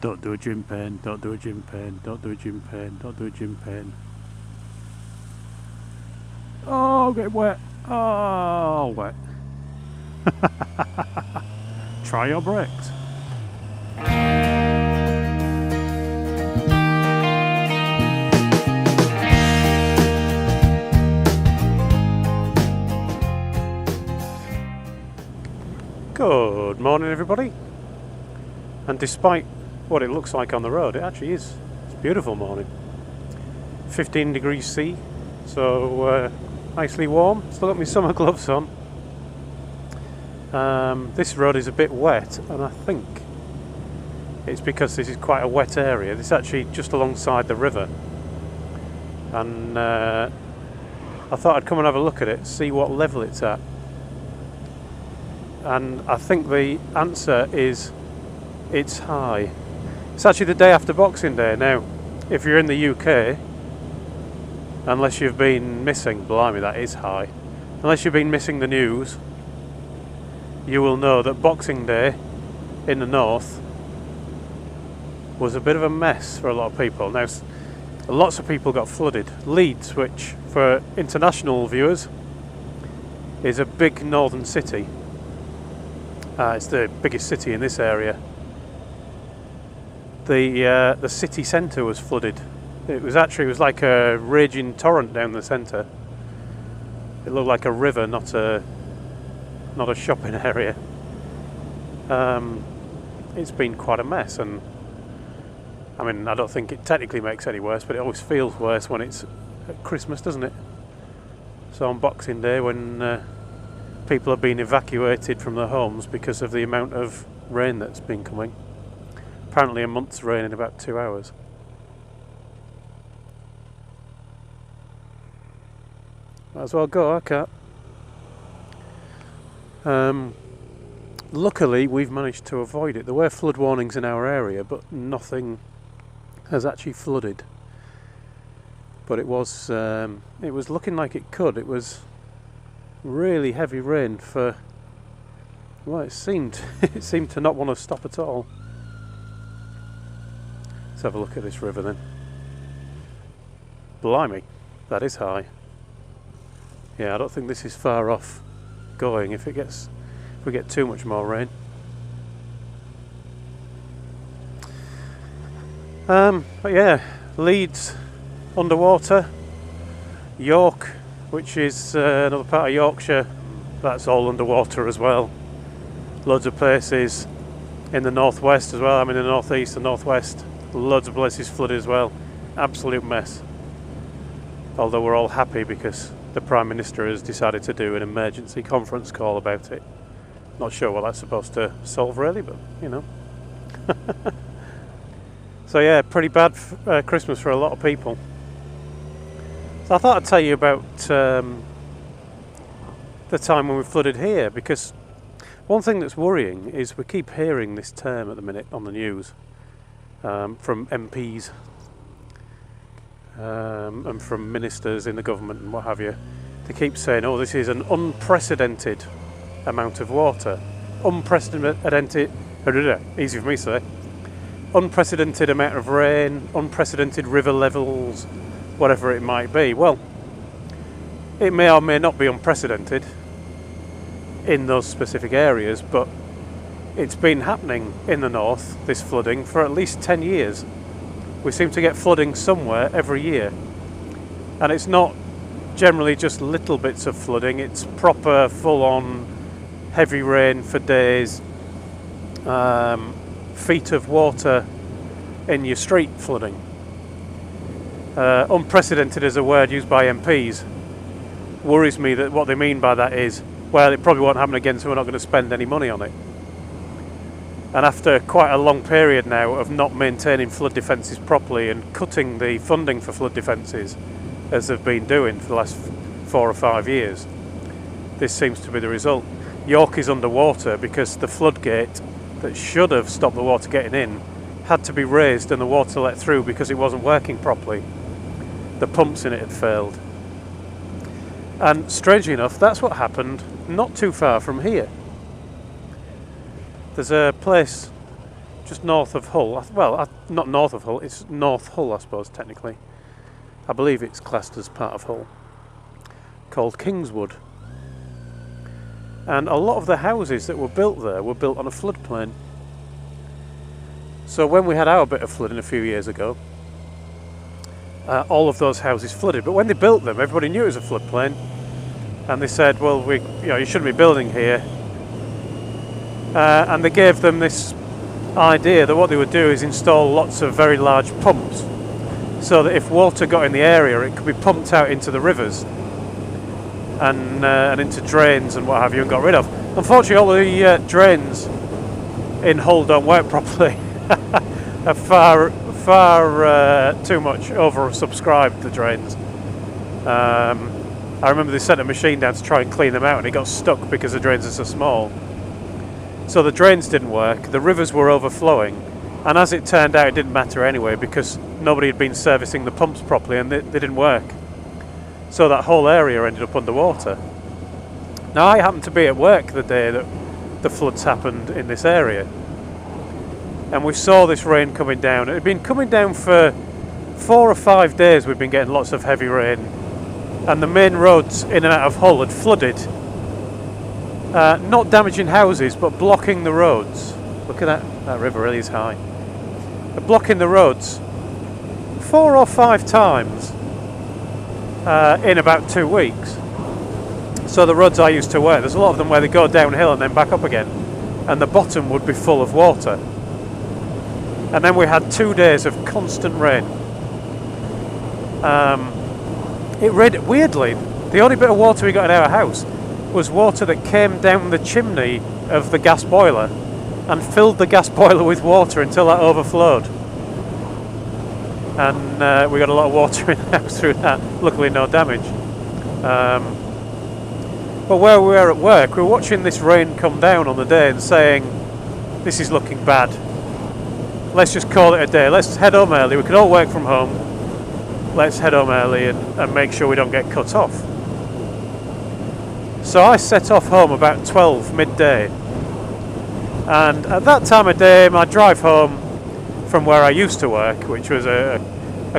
Don't do a gym pen, don't do a gym pen, don't do a gym pen, don't do a gym pen. Oh, get wet. Oh, wet. Try your brakes. Good morning, everybody. And despite what it looks like on the road, it actually is. It's a beautiful morning. 15 degrees C, so nicely warm. Still got my summer gloves on. This road is a bit wet, and I think it's because this is quite a wet area. This is actually just alongside the river, and I thought I'd come and have a look at it, see what level it's at. And I think the answer is it's high. It's actually the day after Boxing Day. Now, if you're in the UK, unless you've been missing, blimey, that is high. Unless you've been missing the news, you will know that Boxing Day in the north was a bit of a mess for a lot of people. Now, lots of people got flooded. Leeds, which for international viewers is a big northern city. It's the biggest city in this area. The city centre was flooded. It was like a raging torrent down the centre. It looked like a river, not a shopping area. It's been quite a mess, and I mean, I don't think it technically makes any worse, but it always feels worse when it's at Christmas, doesn't it? So on Boxing Day, when people have been evacuated from their homes because of the amount of rain that's been coming. Apparently a month's rain in about 2 hours. Might as well go, I can't. Luckily we've managed to avoid it. There were flood warnings in our area, but nothing has actually flooded. But it was looking like it could. It was really heavy rain for, well, it seemed to not want to stop at all. Let's have a look at this river then. Blimey, that is high. Yeah, I don't think this is far off going if we get too much more rain. But yeah, Leeds underwater. York, which is another part of Yorkshire, that's all underwater as well. Loads of places in the northwest as well. I'm in the northeast and northwest. Loads of places flooded as well. Absolute mess. Although we're all happy because the Prime Minister has decided to do an emergency conference call about it. Not sure what that's supposed to solve really, but you know. So yeah, pretty bad Christmas for a lot of people. So I thought I'd tell you about the time when we flooded here, because one thing that's worrying is we keep hearing this term at the minute on the news from MPs and from ministers in the government and what have you. They keep saying, oh, this is an unprecedented amount of water. Unprecedented, easy for me to say. Unprecedented amount of rain, unprecedented river levels, whatever it might be. Well, it may or may not be unprecedented in those specific areas, but it's been happening in the north, this flooding, for at least 10 years. We seem to get flooding somewhere every year, and it's not generally just little bits of flooding, it's proper full-on heavy rain for days, feet of water in your street flooding. Unprecedented is a word used by MPs. Worries me that what they mean by that is, well, it probably won't happen again, so we're not going to spend any money on it. And after quite a long period now of not maintaining flood defences properly and cutting the funding for flood defences, as they've been doing for the last 4 or 5 years, this seems to be the result. York is underwater because the floodgate that should have stopped the water getting in had to be raised and the water let through because it wasn't working properly. The pumps in it had failed. And strangely enough, that's what happened not too far from here. There's a place just north of Hull. Well, not north of Hull, it's North Hull, I suppose, technically. I believe it's classed as part of Hull, called Kingswood. And a lot of the houses that were built there were built on a floodplain. So when we had our bit of flooding a few years ago, all of those houses flooded. But when they built them, everybody knew it was a floodplain, and they said, well, you shouldn't be building here. And they gave them this idea that what they would do is install lots of very large pumps, so that if water got in the area, it could be pumped out into the rivers and into drains and what have you, and got rid of. Unfortunately, all the drains in Hull don't work properly. Are far too much oversubscribed, the drains. I remember they sent a machine down to try and clean them out, and it got stuck because the drains are so small. So the drains didn't work, the rivers were overflowing, and as it turned out, it didn't matter anyway, because nobody had been servicing the pumps properly, and they didn't work. So that whole area ended up underwater. Now, I happened to be at work the day that the floods happened in this area, and we saw this rain coming down. It had been coming down for 4 or 5 days. We'd been getting lots of heavy rain, and the main roads in and out of Hull had flooded, not damaging houses but blocking the roads. Look at that river really is high. Blocking the roads 4 or 5 times in about 2 weeks. So the roads I used to work, there's a lot of them where they go downhill and then back up again, and the bottom would be full of water. And then we had 2 days of constant rain. It rained weirdly. The only bit of water we got in our house was water that came down the chimney of the gas boiler and filled the gas boiler with water until that overflowed. And we got a lot of water in the house through that. Luckily, no damage. But where we were at work, we were watching this rain come down on the day and saying, this is looking bad. Let's just call it a day. Let's head home early. We can all work from home. Let's head home early and make sure we don't get cut off. So I set off home about 12 midday. And at that time of day, my drive home from where I used to work, which was a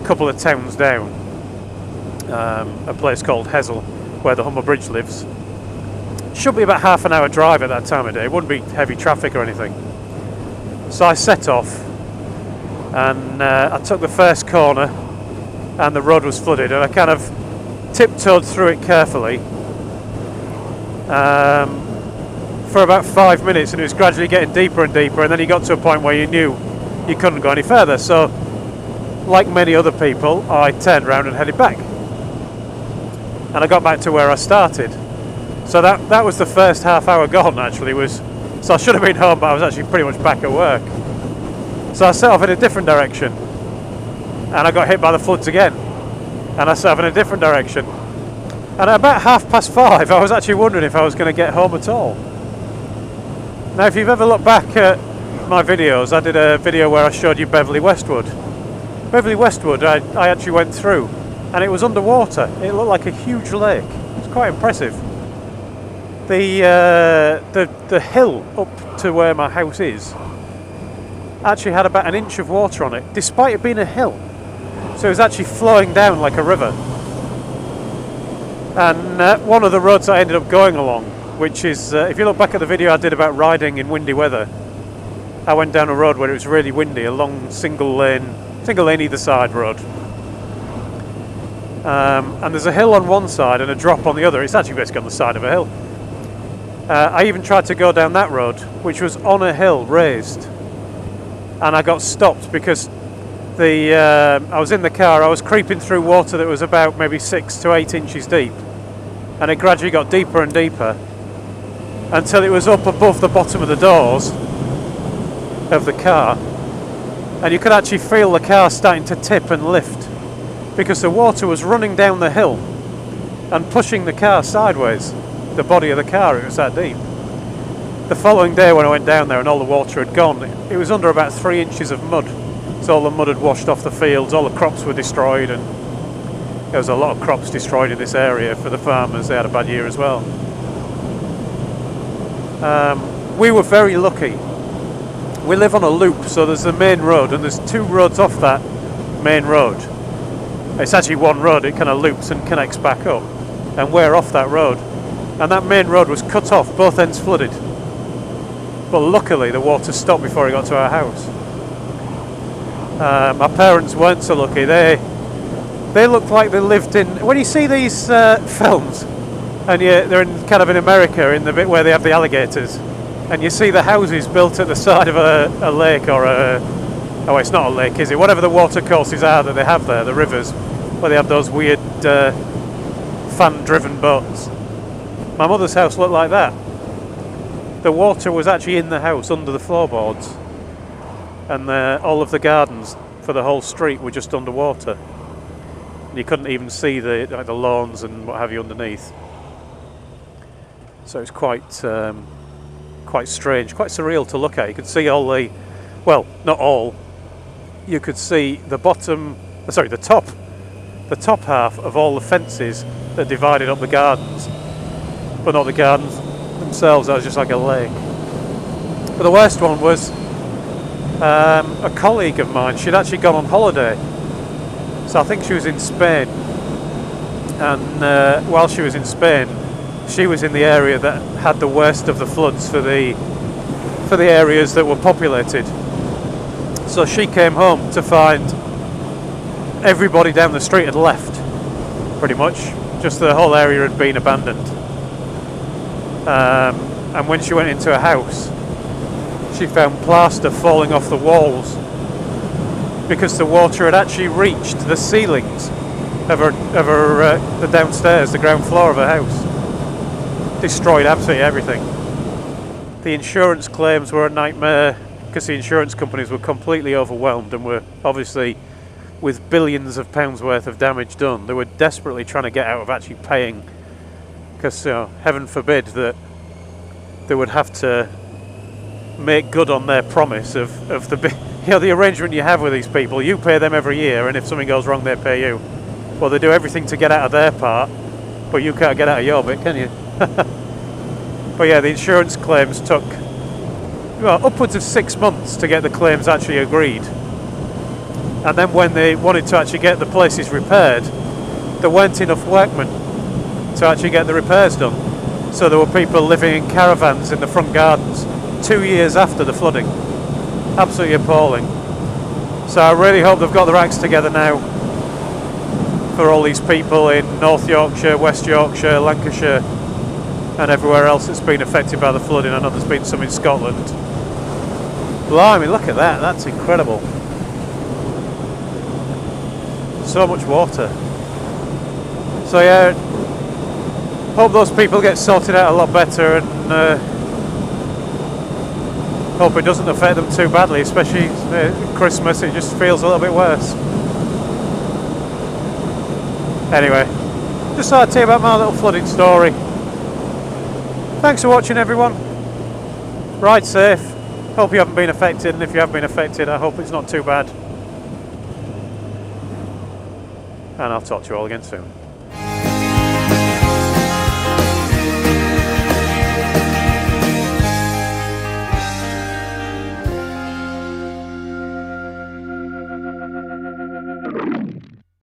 couple of towns down, a place called Hessel, where the Humber Bridge lives, should be about half an hour drive at that time of day. It wouldn't be heavy traffic or anything. So I set off, and I took the first corner, and the road was flooded, and I kind of tiptoed through it carefully for about 5 minutes, and it was gradually getting deeper and deeper, and then you got to a point where you knew you couldn't go any further. So, like many other people, I turned around and headed back, and I got back to where I started. So that was the first half hour gone, actually. So I should have been home, but I was actually pretty much back at work. So I set off in a different direction, and I got hit by the floods again, and I set off in a different direction. And at about 5:30, I was actually wondering if I was going to get home at all. Now, if you've ever looked back at my videos, I did a video where I showed you Beverley Westwood. Beverley Westwood, I actually went through, and it was underwater. It looked like a huge lake. It was quite impressive. The hill up to where my house is actually had about an inch of water on it, despite it being a hill. So it was actually flowing down like a river. And one of the roads I ended up going along, which is, if you look back at the video I did about riding in windy weather, I went down a road where it was really windy, a long single lane either side road. And there's a hill on one side and a drop on the other. It's actually basically on the side of a hill. I even tried to go down that road, which was on a hill, raised, and I got stopped because I was in the car. I was creeping through water that was about maybe 6 to 8 inches deep, and it gradually got deeper and deeper until it was up above the bottom of the doors of the car, and you could actually feel the car starting to tip and lift because the water was running down the hill and pushing the car sideways. The body of the car, it was that deep. The following day when I went down there and all the water had gone, it was under about 3 inches of mud. So all the mud had washed off the fields, all the crops were destroyed, and there was a lot of crops destroyed in this area for the farmers. They had a bad year as well. We were very lucky. We live on a loop, so there's the main road and there's 2 roads off that main road. It's actually one road, it kind of loops and connects back up, and we're off that road, and that main road was cut off, both ends flooded, but luckily the water stopped before it got to our house. My parents weren't so lucky. They looked like they lived in, when you see these films and they're kind of in America, in the bit where they have the alligators, and you see the houses built at the side of a lake, or oh, it's not a lake, is it? Whatever the water courses are that they have there, the rivers, where they have those weird fan-driven boats. My mother's house looked like that. The water was actually in the house, under the floorboards, and all of the gardens for the whole street were just underwater. And you couldn't even see the lawns and what have you underneath. So it's quite strange, quite surreal to look at. You could see all the, well, not all. You could see the top half of all the fences that divided up the gardens, but not the gardens themselves. That was just like a lake. But the worst one was a colleague of mine. She'd actually gone on holiday, so I think she was in Spain, and while she was in Spain, she was in the area that had the worst of the floods for the areas that were populated. So she came home to find everybody down the street had left, pretty much. Just the whole area had been abandoned. And when she went into her house, she found plaster falling off the walls because the water had actually reached the ceilings of the downstairs, the ground floor of her house. Destroyed absolutely everything. The insurance claims were a nightmare because the insurance companies were completely overwhelmed and were obviously, with billions of pounds worth of damage done, they were desperately trying to get out of actually paying, because heaven forbid that they would have to make good on their promise of the arrangement you have with these people. You pay them every year, and if something goes wrong, they pay you. Well, they do everything to get out of their part, but you can't get out of your bit, can you? But yeah, the insurance claims took upwards of 6 months to get the claims actually agreed. And then when they wanted to actually get the places repaired, there weren't enough workmen to actually get the repairs done. So there were people living in caravans in the front gardens 2 years after the flooding. Absolutely appalling. So I really hope they've got their acts together now for all these people in North Yorkshire, West Yorkshire, Lancashire and everywhere else that's been affected by the flooding. I know there's been some in Scotland. Blimey, look at that, that's incredible. So much water. So yeah, hope those people get sorted out a lot better, and hope it doesn't affect them too badly, especially Christmas. It just feels a little bit worse. Anyway, just thought I'd tell you about my little flooding story. Thanks for watching, everyone. Ride safe. Hope you haven't been affected, and if you have been affected, I hope it's not too bad. And I'll talk to you all again soon.